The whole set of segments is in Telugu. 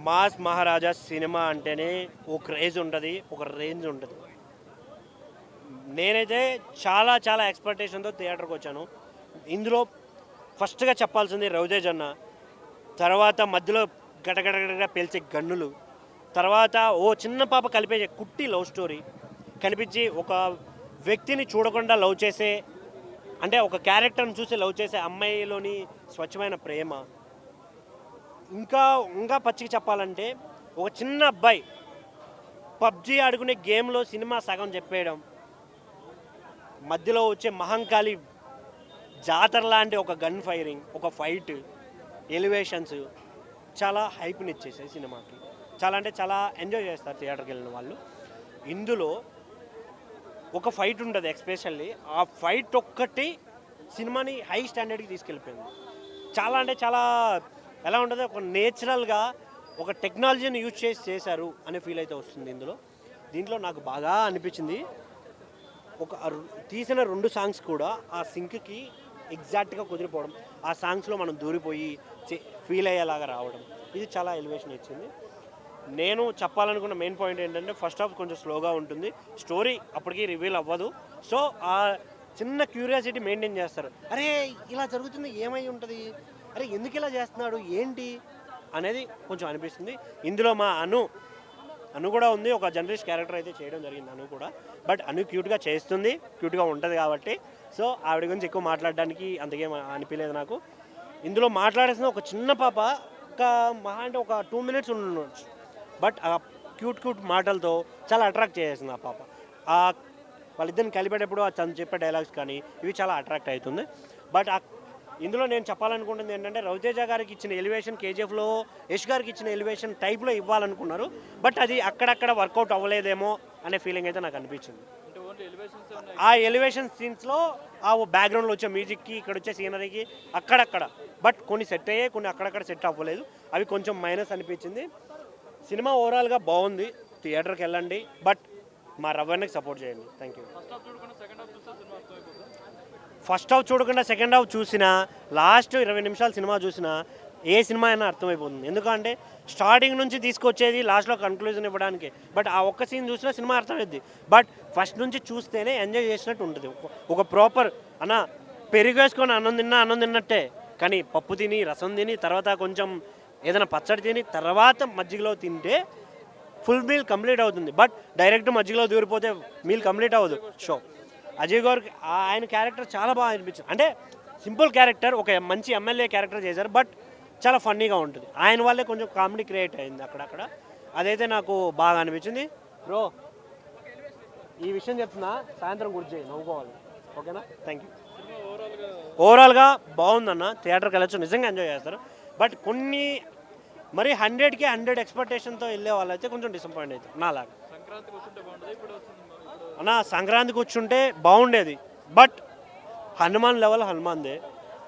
మాస్ మహారాజా సినిమా అంటేనే ఒక క్రేజ్ ఉంటుంది, ఒక రేంజ్ ఉంటుంది. నేనైతే చాలా చాలా ఎక్స్పెక్టేషన్తో థియేటర్కి వచ్చాను. ఇందులో ఫస్ట్గా చెప్పాల్సింది రవితేజ్ అన్న, తర్వాత మధ్యలో గడగడగడగా పేల్చే గన్నులు, తర్వాత ఓ చిన్న పాప కలిపే కుట్టి లవ్ స్టోరీ కనిపించి ఒక వ్యక్తిని చూడకుండా లవ్ చేసే, అంటే ఒక క్యారెక్టర్ని చూసి లవ్ చేసే అమ్మాయిలోని స్వచ్ఛమైన ప్రేమ. ఇంకా ఇంకా పచ్చికి చెప్పాలంటే ఒక చిన్న అబ్బాయి పబ్జీ ఆడుకునే గేమ్లో సినిమా సగం చెప్పేయడం, మధ్యలో వచ్చే మహంకాళి జాతర లాంటి ఒక గన్ ఫైరింగ్, ఒక ఫైట్, ఎలివేషన్స్ చాలా హైప్ని ఇచ్చేసాయి సినిమాకి. చాలా అంటే చాలా ఎంజాయ్ చేస్తారు థియేటర్కి వెళ్ళిన వాళ్ళు. ఇందులో ఒక ఫైట్ ఉంటుంది ఎస్పెషల్లీ, ఆ ఫైట్ ఒక్కటి సినిమాని హై స్టాండర్డ్కి తీసుకెళ్ళిపోయింది. చాలా అంటే చాలా ఎలా ఉంటుంది, ఒక నేచురల్గా ఒక టెక్నాలజీని యూజ్ చేసి చేశారు అనే ఫీల్ అయితే వస్తుంది ఇందులో. దీంట్లో నాకు బాగా అనిపించింది ఒక తీసిన 2 సాంగ్స్ కూడా ఆ సింక్కి ఎగ్జాక్ట్గా కుదిరిపోవడం, ఆ సాంగ్స్లో మనం దూరిపోయి ఫీల్ అయ్యేలాగా రావడం, ఇది చాలా ఎలివేషన్ ఇచ్చింది. నేను చెప్పాలనుకున్న మెయిన్ పాయింట్ ఏంటంటే ఫస్ట్ హాఫ్ కొంచెం స్లోగా ఉంటుంది, స్టోరీ అప్పటికి రివీల్ అవ్వదు. సో ఆ చిన్న క్యూరియాసిటీ మెయింటైన్ చేస్తారు. అరే ఇలా జరుగుతుంది, ఏమై ఉంటుంది, అరే ఎందుకు ఇలా చేస్తున్నాడు ఏంటి అనేది కొంచెం అనిపిస్తుంది. ఇందులో మా అను కూడా ఉంది, ఒక జర్నలిస్ట్ క్యారెక్టర్ అయితే చేయడం జరిగింది అను కూడా. బట్ అను క్యూట్గా చేస్తుంది, క్యూట్గా ఉంటుంది కాబట్టి సో ఆవిడ గురించి ఎక్కువ మాట్లాడడానికి అంతకేం అనిపించలేదు నాకు. ఇందులో మాట్లాడేసిన ఒక చిన్న పాప ఒక మహా అంటే ఒక 2 minutes ఉండొచ్చు, బట్ ఆ క్యూట్ మాటలతో చాలా అట్రాక్ట్ చేసేసింది ఆ పాప. ఆ వాళ్ళిద్దరిని కలిపేటప్పుడు తను చెప్పే డైలాగ్స్ కానీ ఇవి చాలా అట్రాక్ట్ అవుతుంది. బట్ ఇందులో నేను చెప్పాలనుకుంటుంది ఏంటంటే రవితేజ గారికి ఇచ్చిన ఎలివేషన్ కేజీఎఫ్లో యష్ గారికి ఇచ్చిన ఎలివేషన్ టైప్లో ఇవ్వాలనుకున్నారు, బట్ అది అక్కడక్కడ వర్కౌట్ అవ్వలేదేమో అనే ఫీలింగ్ అయితే నాకు అనిపించింది. ఆ ఎలివేషన్ సీన్స్లో ఆ బ్యాక్గ్రౌండ్లో వచ్చే మ్యూజిక్కి, ఇక్కడ వచ్చే సీనరీకి అక్కడక్కడ బట్ కొన్ని సెట్ అయ్యాయి, కొన్ని అక్కడక్కడ సెట్ అవ్వలేదు, అవి కొంచెం మైనస్ అనిపించింది. సినిమా ఓవరాల్గా బాగుంది, థియేటర్కి వెళ్ళండి, బట్ మా రవ్వన్నకి సపోర్ట్ చేయండి. Thank you. ఫస్ట్ హాఫ్ చూడకుండా సెకండ్ హాఫ్ చూసినా, లాస్ట్ 20 నిమిషాలు సినిమా చూసినా ఏ సినిమా అయినా అర్థమైపోతుంది. ఎందుకంటే స్టార్టింగ్ నుంచి తీసుకొచ్చేది లాస్ట్లో కన్క్లూజన్ ఇవ్వడానికి, బట్ ఆ ఒక్క సీన్ చూసినా సినిమా అర్థమైంది. బట్ ఫస్ట్ నుంచి చూస్తేనే ఎంజాయ్ చేసినట్టు ఉంటుంది. ఒక ప్రాపర్ అన్న పెరుగు వేసుకొని అన్నం తిన్నట్టే, కానీ పప్పు తిని రసం తిని తర్వాత కొంచెం ఏదైనా పచ్చడి తిని తర్వాత మజ్జిగలో తింటే ఫుల్ మీల్ కంప్లీట్ అవుతుంది. బట్ డైరెక్ట్ మజ్జిగలో దూరిపోతే మీల్ కంప్లీట్ అవ్వదు. షో అజయ్ గారికి ఆయన క్యారెక్టర్ చాలా బాగా అనిపించింది. అంటే సింపుల్ క్యారెక్టర్, ఒక మంచి ఎమ్మెల్యే క్యారెక్టర్ చేశారు, బట్ చాలా ఫన్నీగా ఉంటుంది. ఆయన వల్లే కొంచెం కామెడీ క్రియేట్ అయింది అక్కడక్కడ, అదైతే నాకు బాగా అనిపించింది. బ్రో ఈ విషయం చెప్తున్నా, సాయంత్రం గుర్తు చేయి, నవ్వుకోవాలి, ఓకేనా? Thank you. ఓవరాల్గా బాగుందన్న, థియేటర్కి వెళ్ళచ్చు, నిజంగా ఎంజాయ్ చేస్తారు. బట్ కొన్ని మరి 100కి 100 ఎక్స్పెక్టేషన్తో వెళ్ళే వాళ్ళైతే కొంచెం డిసప్పాయింట్ అవుతుంది నాలాగా. అన్న సంక్రాంతికి వచ్చుంటే బాగుండేది, బట్ హనుమాన్ లెవెల్ హనుమాన్దే.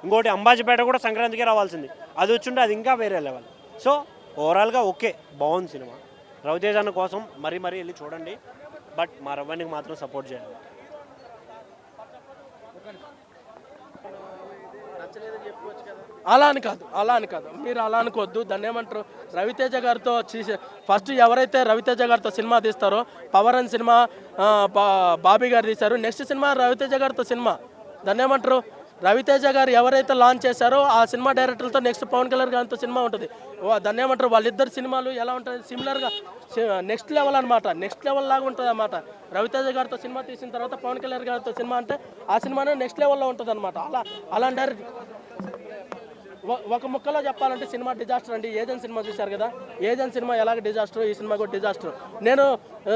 ఇంకోటి అంబాజీపేట కూడా సంక్రాంతికే రావాల్సింది, అది వచ్చుంటే అది ఇంకా వేరే లెవెల్. సో ఓవరాల్గా ఓకే, బాగుంది సినిమా. రవితేజ అన్న కోసం మరీ వెళ్ళి చూడండి, బట్ మా రవ్వనికి మాత్రం సపోర్ట్ చేయాలి. అలా అని కాదు మీరు అలా అనుకోవద్దు. దాన్ని ఏమంటారు, రవితేజ గారితో ఫస్ట్ ఎవరైతే రవితేజ గారితో సినిమా తీస్తారో, పవర్ అని సినిమా బాబీ గారు తీశారు, నెక్స్ట్ సినిమా రవితేజ గారితో సినిమా. దాన్ని ఏమంటారు, రవితేజ గారు ఎవరైతే లాంచ్ చేశారో ఆ సినిమా డైరెక్టర్లతో నెక్స్ట్ పవన్ కళ్యాణ్ గారితో సినిమా ఉంటుంది. దాన్ని ఏమంటారు, వాళ్ళిద్దరు సినిమాలు ఎలా ఉంటుంది, సిమిలర్గా నెక్స్ట్ లెవెల్ అనమాట, నెక్స్ట్ లెవెల్ లాగా ఉంటుంది అన్నమాట. రవితేజ గారితో సినిమా తీసిన తర్వాత పవన్ కళ్యాణ్ గారితో సినిమా అంటే ఆ సినిమానే నెక్స్ట్ లెవెల్లో ఉంటుంది అనమాట. అలా డైరెక్ట్ ఒక ముక్కలో చెప్పాలంటే సినిమా డిజాస్టర్ అండి. ఏజెంట్ సినిమా చూశారు కదా, ఏజెంట్ సినిమా ఎలాగ డిజాస్టర్, ఈ సినిమా కూడా డిజాస్టర్. నేను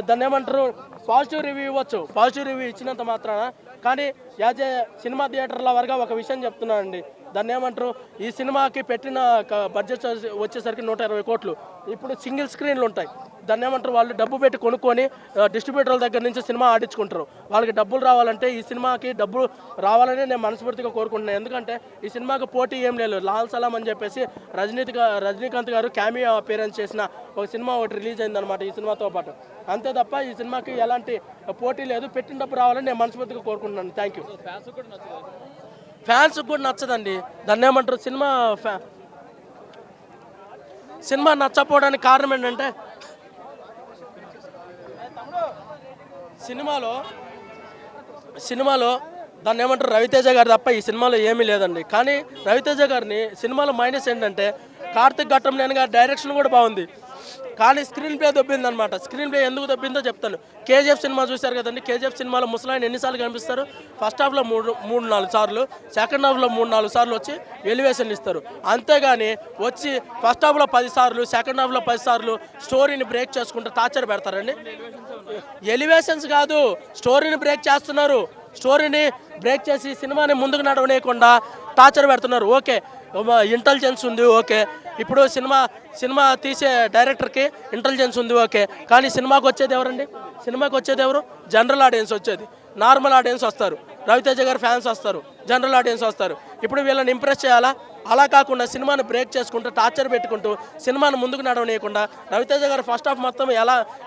దాన్ని ఏమంటారు, పాజిటివ్ రివ్యూ ఇవ్వచ్చు, పాజిటివ్ రివ్యూ ఇచ్చినంత మాత్రాన. కానీ యాజ్ ఏ సినిమా థియేటర్ల వరగా ఒక విషయం చెప్తున్నానండి, దాన్ని ఏమంటారు, ఈ సినిమాకి పెట్టిన బడ్జెట్ వచ్చేసరికి 120 కోట్లు. ఇప్పుడు సింగిల్ స్క్రీన్లు ఉంటాయి, దాన్ని ఏమంటారు, వాళ్ళు డబ్బు పెట్టి కొనుక్కొని డిస్ట్రిబ్యూటర్ల దగ్గర నుంచి సినిమా ఆడించుకుంటారు. వాళ్ళకి డబ్బులు రావాలంటే ఈ సినిమాకి డబ్బులు రావాలని నేను మనస్ఫూర్తిగా కోరుకుంటున్నాను. ఎందుకంటే ఈ సినిమాకి పోటీ ఏం లేదు. లాల్ సలాం అని చెప్పేసి రజనీకాంత్ గారు క్యామియో అపియరెన్స్ చేసిన ఒక సినిమా ఒకటి రిలీజ్ అయిందనమాట ఈ సినిమాతో పాటు. అంతే తప్ప ఈ సినిమాకి ఎలాంటి పోటీ లేదు. పెట్టిన డబ్బు రావాలని నేను మనస్ఫూర్తిగా కోరుకుంటున్నాను. Thank you. ఫ్యాన్స్ కూడా నచ్చదండి, దాన్ని ఏమంటారు, సినిమా సినిమా నచ్చపోవడానికి కారణం ఏంటంటే సినిమాలో దాన్ని ఏమంటారు రవితేజ గారు తప్ప ఈ సినిమాలో ఏమీ లేదండి. కానీ రవితేజ గారిని సినిమాలో మైనస్ ఏంటంటే కార్తిక్ ఘట్టంనేని గారి డైరెక్షన్ కూడా బాగుంది, కానీ స్క్రీన్ ప్లే దొబ్బిందనమాట. స్క్రీన్ ప్లే ఎందుకు దొబ్బిందో చెప్తాను. కేజీఎఫ్ సినిమా చూశారు కదండి. కేజీఎఫ్ సినిమాలో ముసలాయన ఎన్నిసార్లు కనిపిస్తారు? ఫస్ట్ హాఫ్లో మూడు నాలుగు సార్లు, సెకండ్ హాఫ్లో 3-4 సార్లు వచ్చి ఎలివేషన్ ఇస్తారు. అంతేగాని వచ్చి ఫస్ట్ హాఫ్లో 10 సార్లు, సెకండ్ హాఫ్లో 10 సార్లు స్టోరీని బ్రేక్ చేసుకుంటూ టార్చర్ పెడతారండి. ఎలివేషన్స్ కాదు, స్టోరీని బ్రేక్ చేస్తున్నారు. స్టోరీని బ్రేక్ చేసి సినిమాని ముందుకు నడవనీయకుండా టార్చర్ పెడుతున్నారు. ఓకే, ఇంటెలిజెన్స్ ఉంది, ఓకే. ఇప్పుడు సినిమా తీసే డైరెక్టర్కి ఇంటెలిజెన్స్ ఉంది, ఓకే. కానీ సినిమాకి వచ్చేది ఎవరండి? సినిమాకి వచ్చేది ఎవరు? జనరల్ ఆడియన్స్ వచ్చేది. నార్మల్ ఆడియన్స్ వస్తారు, రవితేజ గారి ఫ్యాన్స్ వస్తారు, జనరల్ ఆడియన్స్ వస్తారు. ఇప్పుడు వీళ్ళని ఇంప్రెస్ చేయాలా? అలా కాకుండా సినిమాని బ్రేక్ చేసుకుంటూ టార్చర్ పెట్టుకుంటూ సినిమాను ముందుకు నడవనీయకుండా రవితేజ గారు ఫస్ట్ హాఫ్ మొత్తం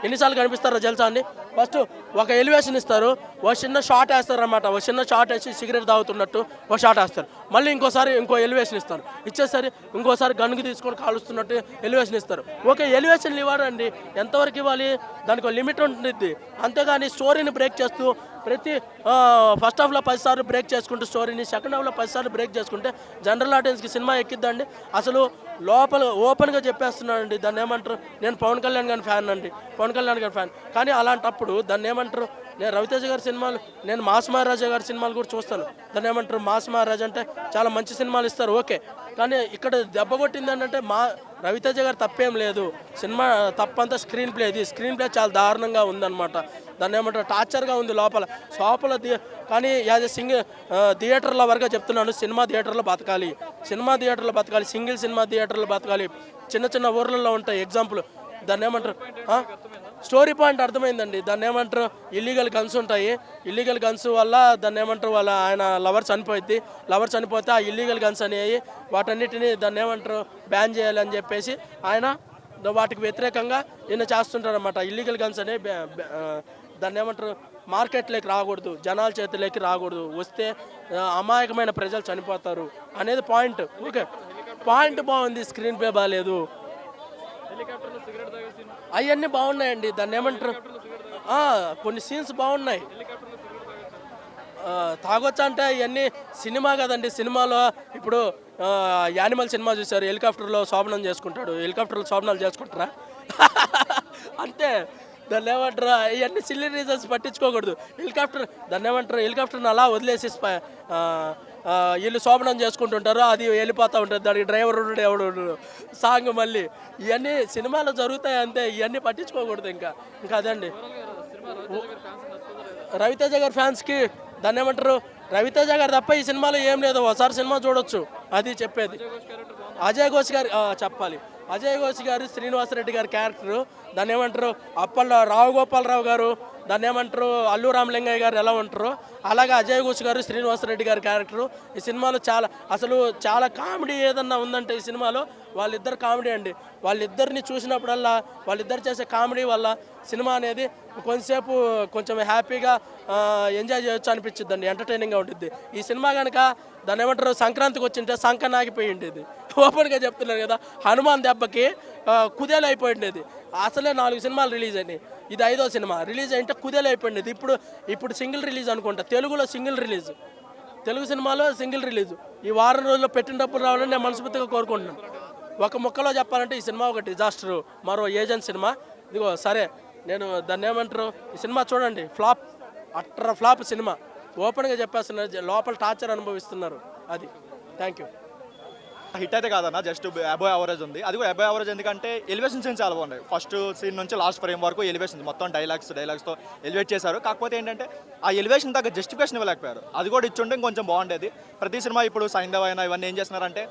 ఎన్నిసార్లు కనిపిస్తారో తెలుసా అండి? ఫస్ట్ ఒక ఎలివేషన్ ఇస్తారు, ఒక చిన్న షాట్ వేస్తారు అనమాట. ఒక చిన్న షాట్ వేసి సిగరెట్ తాగుతున్నట్టు ఒక షాట్ వేస్తారు. మళ్ళీ ఇంకోసారి ఇంకో ఎలివేషన్ ఇస్తారు, ఇచ్చేసరి ఇంకోసారి గన్నుకి తీసుకొని కాలుస్తున్నట్టు ఎలివేషన్ ఇస్తారు. ఓకే, ఎలివేషన్లు ఇవ్వడండి, ఎంతవరకు ఇవ్వాలి? దానికి ఒక లిమిట్ ఉంటుంది. అంతేగాని స్టోరీని బ్రేక్ చేస్తూ ప్రతి ఫస్ట్ హాఫ్లో 10 సార్లు బ్రేక్ చేసుకుంటూ స్టోరీని, సెకండ్ హాఫ్లో 10 సార్లు బ్రేక్ చేసుకుంటే జనరల్ ఆడియన్స్కి సినిమా ఎక్కిద్దండి? అసలు లోపల ఓపెన్గా చెప్పేస్తున్నానండి. దాన్ని ఏమంటారు? నేను పవన్ కళ్యాణ్ గారి ఫ్యాన్ అండి, పవన్ కళ్యాణ్ గారి ఫ్యాన్. కానీ అలాంటప్పుడు దాన్ని ఏమంటారు? నేను రవితేజ గారి సినిమాలు, నేను మాస్ మహారాజా గారి సినిమాలు కూడా చూస్తాను. దాన్ని ఏమంటారు? మాస్ మహారాజా అంటే చాలా మంచి సినిమాలు ఇస్తారు, ఓకే. కానీ ఇక్కడ దెబ్బ కొట్టింది ఏంటంటే రవితేజ గారు తప్పేం లేదు, సినిమా తప్పంతా స్క్రీన్ ప్లే. ఇది స్క్రీన్ ప్లే చాలా దారుణంగా ఉందన్నమాట. దాన్ని ఏమంటారు? టార్చర్గా ఉంది లోపల. కానీ యాజ్ ఎ థియేటర్ల వరకు చెప్తున్నాను, సినిమా థియేటర్లో బతకాలి, సింగిల్ సినిమా థియేటర్లో బతకాలి. చిన్న ఊర్లలో ఉంటాయి. ఎగ్జాంపుల్ దాన్ని ఏమంటారు? స్టోరీ పాయింట్ అర్థమైందండి. దాన్ని ఏమంటారు? ఇల్లీగల్ గన్స్ ఉంటాయి. ఇల్లీగల్ గన్స్ వల్ల దాన్ని ఏమంటారు? ఆయన లవర్ చనిపోతే ఆ ఇల్లీగల్ గన్స్ అనేవి వాటన్నిటిని దాన్ని ఏమంటారు? బ్యాన్ చేయాలని చెప్పేసి ఆయన వాటికి వ్యతిరేకంగా ఈయన చేస్తుంటారనమాట. ఇల్లీగల్ గన్స్ అనేవి దాన్ని ఏమంటారు? మార్కెట్లోకి రాకూడదు, జనాల చేతిలోకి రాకూడదు, వస్తే అమాయకమైన ప్రజలు చనిపోతారు అనేది పాయింట్. ఓకే, పాయింట్ బాగుంది, స్క్రీన్ ప్లే బాగాలేదు. అవన్నీ బాగున్నాయండి. దాన్ని ఏమంటారు? కొన్ని సీన్స్ బాగున్నాయి. తాగొచ్చా అంటే ఇవన్నీ సినిమా కదండి. సినిమాలో ఇప్పుడు యానిమల్ సినిమా చూశారు, హెలికాప్టర్లో శోభనం చేసుకుంటాడు. హెలికాప్టర్లో శోభనాలు చేసుకుంటారా? అంతే. దాన్ని ఏమంటారు? ఇవన్నీ సిల్లీ రీజన్స్ పట్టించుకోకూడదు. దాన్ని ఏమంటారు? హెలికాప్టర్ని అలా వదిలేసి వీళ్ళు శోభనం చేసుకుంటుంటారు, అది వెళ్ళిపోతూ ఉంటుంది. దానికి డ్రైవర్ ఉండడు, ఎవడు ఉండడు, సాంగ్ మళ్ళీ. ఇవన్నీ సినిమాలో జరుగుతాయి అంతే, ఇవన్నీ పట్టించుకోకూడదు. ఇంకా అదండి రవితేజ గారి ఫ్యాన్స్కి. దాన్ని ఏమంటారు? రవితేజ గారు తప్ప ఈ సినిమాలో ఏం లేదు, ఒకసారి సినిమా చూడొచ్చు, అది చెప్పేది. అజయ్ ఘోష్ గారు చెప్పాలి. అజయ్ ఘోష్ గారు, శ్రీనివాసరెడ్డి గారి క్యారెక్టరు, దాన్ని ఏమంటారు? అప్పట్లో రావు గోపాలరావు గారు, దాన్ని ఏమంటారు? అల్లు రామలింగయ్య గారు ఎలా ఉంటారో అలాగే అజయ్ ఘోష్ గారు, శ్రీనివాసరెడ్డి గారి క్యారెక్టరు ఈ సినిమాలో చాలా కామెడీ ఏదన్నా ఉందంటే ఈ సినిమాలో వాళ్ళిద్దరు కామెడీ అండి. వాళ్ళిద్దరిని చూసినప్పుడల్లా వాళ్ళిద్దరు చేసే కామెడీ వల్ల సినిమా అనేది కొంచెం హ్యాపీగా ఎంజాయ్ చేయొచ్చు అనిపించిద్దండి, ఎంటర్టైనింగ్గా ఉంటుంది. ఈ సినిమా కనుక దాన్ని ఏమంటారు? సంక్రాంతికి వచ్చింటే సంక్రాంతి ఆగిపోయి ఉండేది. ఓపెన్గా చెప్తున్నారు కదా, హనుమాన్ దెబ్బకి కుదేలు అయిపోయి ఉండేది. అసలే 4 సినిమాలు రిలీజ్ అయినాయి, ఇది 5వ సినిమా రిలీజ్ అయింటే కుదేలు అయిపోయింది. ఇప్పుడు సింగిల్ రిలీజ్ అనుకుంటా, తెలుగులో సింగిల్ రిలీజ్, తెలుగు సినిమాలో సింగిల్ రిలీజ్. ఈ వారం రోజుల్లో పెట్టిన డబ్బులు రావాలని నేను మనస్ఫూర్తిగా కోరుకుంటున్నాను. ఒక ముక్కలో చెప్పాలంటే ఈ సినిమా ఒక డిజాస్టరు, మరో ఏజెంట్ సినిమా. ఇదిగో సరే, నేను దాన్ని ఏమంటారు? ఈ సినిమా చూడండి, ఫ్లాప్, అట్ర ఫ్లాప్ సినిమా. ఓపెన్గా చెప్పేస్తున్నారు, లోపల టార్చర్ అనుభవిస్తున్నారు. అది. Thank you. హిట్ అయితే కాదన్న, జస్ట్ అబోవ్ యావరేజ్ ఉంది. అది కూడా అబోవ్ యావరేజ్ ఎందుకంటే ఎలివేషన్ సీన్స్ చాలా బాగున్నాయి. ఫస్ట్ సీన్ నుంచి లాస్ట్ ఫ్రేమ్ వరకు ఎలివేషన్ మొత్తం డైలాగ్స్తో ఎలివేట్ చేశారు. కాకపోతే ఏంటంటే ఆ ఎలివేషన్ తగ్గ జస్టిఫికేషన్ ఇవ్వలేకపోయారు. అది కూడా ఇచ్చుంటే ఇంకొంచెం బాగుండేది. ప్రతి సినిమా ఇప్పుడు సైంధవ్ అయినా ఇవన్నీ ఏం చేస్తున్నారంటే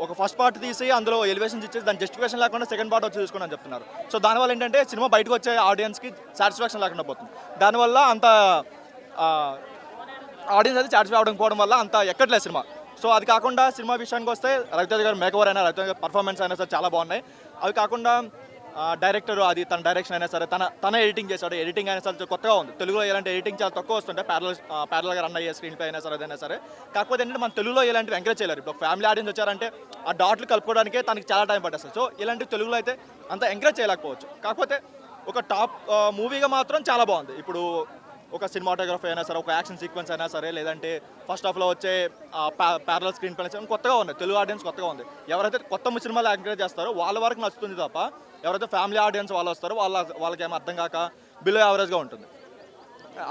ఒక ఫస్ట్ పార్ట్ తీసి అందులో ఎలివేషన్స్ ఇచ్చేసి దాని జస్టిఫికేషన్ లేకుండా సెకండ్ పార్ట్ వచ్చి చూసుకుని చెప్తున్నారు. సో దానివల్ల ఏంటంటే సినిమా బయటకు వచ్చే ఆడియన్స్కి సాటిస్ఫాక్షన్ లేకుండా పోతుంది. దానివల్ల అంత ఆడియన్స్ అయితే సాటిస్ఫై అవ్వడం వల్ల అంత ఎక్కట్లేదు సినిమా. సో అది కాకుండా సినిమా విషయానికి వస్తే రవితేజ గారు మేకవర్ అయినా, రవితేజ గారి పర్ఫార్మెన్స్ అయినా సరే చాలా బాగున్నాయి. అవి కాకుండా డైరెక్టర్ అది తన డైరెక్షన్ అయినా సరే తన ఎడిటింగ్ చేశాడు. ఎడిటింగ్ అయినా సరే కొత్తగా ఉంది. తెలుగులో ఎలాంటి ఎడిటింగ్ చాలా తక్కువ వస్తుంటే ప్యారల్గా రన్ అయ్యే స్క్రీన్ ప్లే అయినా సరే అదైనా సరే. కాకపోతే ఏంటంటే మన తెలుగులో ఇలాంటివి ఎంకరేజ్ చేయలేరు. ఇప్పుడు ఫ్యామిలీ ఆడియన్స్ వచ్చారంటే ఆ డాట్లు కలుపుకోవడానికే తనకి చాలా టైం పట్టేస్తుంది. సో ఇలాంటి తెలుగులో అయితే అంత ఎంకరేజ్ చేయలేకపోవచ్చు. కాకపోతే ఒక టాప్ మూవీగా మాత్రం చాలా బాగుంది. ఇప్పుడు ఒక సినిమాటోగ్రఫీ అయినా సరే, ఒక యాక్షన్ సీక్వెన్స్ అయినా సరే, లేదంటే ఫస్ట్ హాఫ్లో వచ్చే ప్యారల్ స్క్రీన్ ప్లే కొత్తగా ఉంది. తెలుగు ఆడియన్స్ కొత్తగా ఉంది. ఎవరైతే కొత్త సినిమాలు ఎంకరేజ్ చేస్తారో వాళ్ళ వరకు నచ్చుతుంది తప్ప ఎవరైతే ఫ్యామిలీ ఆడియన్స్ వాళ్ళు వస్తారో వాళ్ళకి ఏమో అర్థం కాక బిలో యావరేజ్గా ఉంటుంది.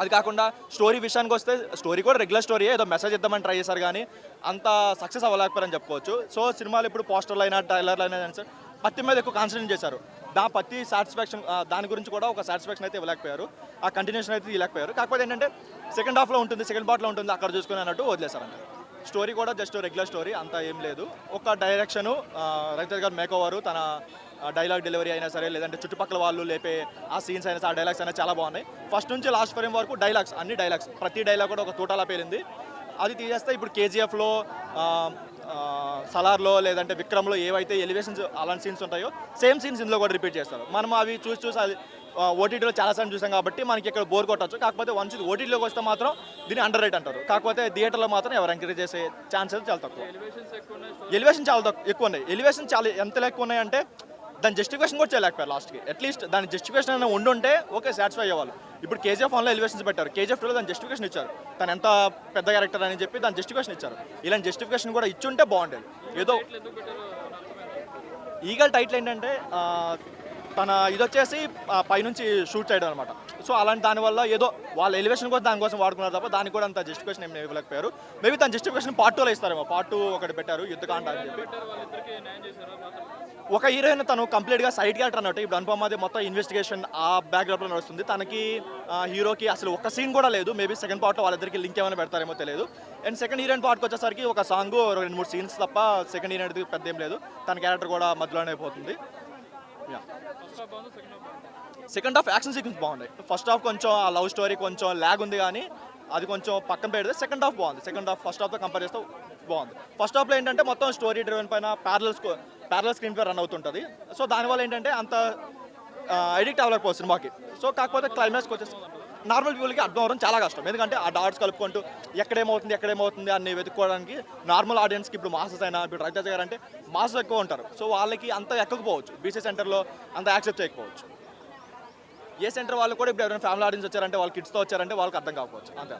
అది కాకుండా స్టోరీ విషయానికి వస్తే స్టోరీ కూడా రెగ్యులర్ స్టోరీ, ఏదో మెసేజ్ ఇద్దామని ట్రై చేశారు కానీ అంత సక్సెస్ అవ్వలేకపోయారని చెప్పుకోవచ్చు. సో సినిమాలు ఇప్పుడు పోస్టర్లు అయినా ట్రైలర్లు అయినా సరే పత్తి మీద ఎక్కువ కాన్సన్ట్రేట్ చేశారు. పత్తి సాటిస్ఫాక్షన్ దాని గురించి కూడా ఒక సాటిస్ఫాక్షన్ అయితే ఇవ్వలేకపోయారు. ఆ కంటిన్యూషన్ అయితే ఇవ్వలేకపోయారు. కాకపోతే ఏంటంటే సెకండ్ హాఫ్లో ఉంటుంది, సెకండ్ పార్ట్లో ఉంటుంది, అక్కడ చూసుకుని అన్నట్టు వదిలేశారంట. స్టోరీ కూడా జస్ట్ రెగ్యులర్ స్టోరీ, అంతా ఏం లేదు. ఒక డైరెక్షను, రవితేజ గారు మేకోవరు, తన డైలాగ్ డెలివరీ అయినా సరే, లేదంటే చుట్టుపక్కల వాళ్ళు లేపే ఆ సీన్స్ అయినా సరే, ఆ డైలాగ్స్ అయినా చాలా బాగున్నాయి. ఫస్ట్ నుంచి లాస్ట్ ఫ్రేమ్ వరకు డైలాగ్స్, అన్ని డైలాగ్స్, ప్రతి డైలాగ్ కూడా ఒక తోటలా పేలింది. అది తీసేస్తే ఇప్పుడు కేజీఎఫ్లో, సలార్లో, లేదంటే విక్రమ్లో ఏవైతే ఎలివేషన్స్ అలాంటి సీన్స్ ఉంటాయో సేమ్ సీన్స్ ఇందులో కూడా రిపీట్ చేస్తారు. మనం అవి చూసి అది ఓటీటీలో చాలాసార్లు చూసాం కాబట్టి మనకి ఇక్కడ బోర్ కొట్టచ్చు. కాకపోతే వన్స్ ఇది ఓటీటీలోకి వస్తే మాత్రం దీన్ని అండర్ రేట్ అంటారు. కాకపోతే థియేటర్లో మాత్రం ఎవరు ఎంకరేజ్ చేసే ఛాన్సెస్ చాలా తక్కువ. ఎలివేషన్ చాలా ఎక్కువ ఉన్నాయి. ఎలివేషన్ చాలా ఎంత ఎక్కువ ఉన్నాయంటే దాని జస్టిఫికేషన్ కూడా చేయలేకపోయారు లాస్ట్కి. అట్లీస్ట్ దాని జస్టిఫికేషన్ అయినా ఉండుంటే ఓకే సాటిస్ఫై అయ్యేవాళ్ళు. ఇప్పుడు కేజీఎఫ్ 1లో ఎలివేషన్స్ పెట్టారు, కేజీఎఫ్ 2లో దాని జస్టిఫికేషన్ ఇచ్చారు. తను ఎంత పెద్ద క్యారెక్టర్ అని చెప్పి దాని జస్టిఫికేషన్ ఇచ్చారు. ఇలాంటి జస్టిఫికేషన్ కూడా ఇచ్చుంటే బాగుండేది. ఏదో ఈగల్ టైటిల్ ఏంటంటే తన ఇది వచ్చేసి పైనుంచి షూట్ చేయడం అనమాట. సో అలాంటి దానివల్ల ఏదో వాళ్ళ ఎలివేషన్ కూడా దానికోసం వాడుకున్నారు తప్ప దానికి కూడా అంత జస్టిఫికేషన్ ఏమి ఇవ్వలేకపోయారు. మేబీ దాని జస్టిఫికేషన్ పార్ట్ 2లో ఇస్తారేమో. పార్ట్ 2 ఒకటి పెట్టారు, యుద్ధకాండ అని చెప్పి. ఒక హీరోయిన్ తను కంప్లీట్గా సైడ్ క్యారెక్టర్ అన్నట్టు. ఇప్పుడు అనుపమాది మొత్తం ఇన్వెస్టిగేషన్ ఆ బ్యాక్గ్రౌండ్లో నడుస్తుంది. తనకి హీరోకి అసలు ఒక సీన్ కూడా లేదు. మేబీ సెకండ్ పార్ట్లో వాళ్ళిద్దరికి లింక్ ఏమైనా పెడతారేమో తెలియదు. అండ్ సెకండ్ హీరోయిన్ పార్ట్కి వచ్చేసరికి ఒక సాంగ్, 2-3 సీన్స్ తప్ప సెకండ్ హీరోయిన్ పెద్ద ఏం లేదు. తన క్యారెక్టర్ కూడా మధ్యలోనే అయిపోతుంది. సెకండ్ హాఫ్ యాక్షన్ సీక్వెన్స్ బాగున్నాయి. ఫస్ట్ హాఫ్ కొంచెం ఆ లవ్ స్టోరీ కొంచెం ల్యాగ్ ఉంది కానీ అది కొంచెం పక్కన పెడితే సెకండ్ హాఫ్ బాగుంది. సెకండ్ హాఫ్ ఫస్ట్ హాఫ్తో కంపేర్ చేస్తే బాగుంది. ఫస్ట్ హాఫ్లో ఏంటంటే మొత్తం స్టోరీ డ్రివెన్ పైన ప్యారలల్ స్క్రీన్ పై రన్ అవుతుంటుంది. సో దానివల్ల ఏంటంటే అంత ఎడిక్ట్ అవ్వలేకపోతుంది సినిమాకి. సో కాకపోతే క్లైమాక్స్కి వచ్చేసి నార్మల్ పీపుల్కి అర్థం అవ్వడం చాలా కష్టం. ఎందుకంటే ఆ డాట్స్ కలుపుకుంటూ ఎక్కడేమవుతుంది అన్ని వెతుక్కోవడానికి నార్మల్ ఆడియన్స్కి ఇప్పుడు మాసెస్ అయినా, ఇప్పుడు రవితేజ గారు అంటే మాసెస్ ఎక్కువ ఉంటారు. సో వాళ్ళకి అంత ఎక్కకపోవచ్చు. బీసీ సెంటర్లో అంత యాక్సెప్ట్ చేయకపోవచ్చు. ఏ సెంటర్ వాళ్ళు కూడా ఇప్పుడు ఎవరైనా ఫ్యామిలీ ఆడియన్స్ వచ్చారంటే, వాళ్ళ కిడ్స్తో వచ్చారంటే వాళ్ళకి అర్థం కాకపోవచ్చు. అంతే.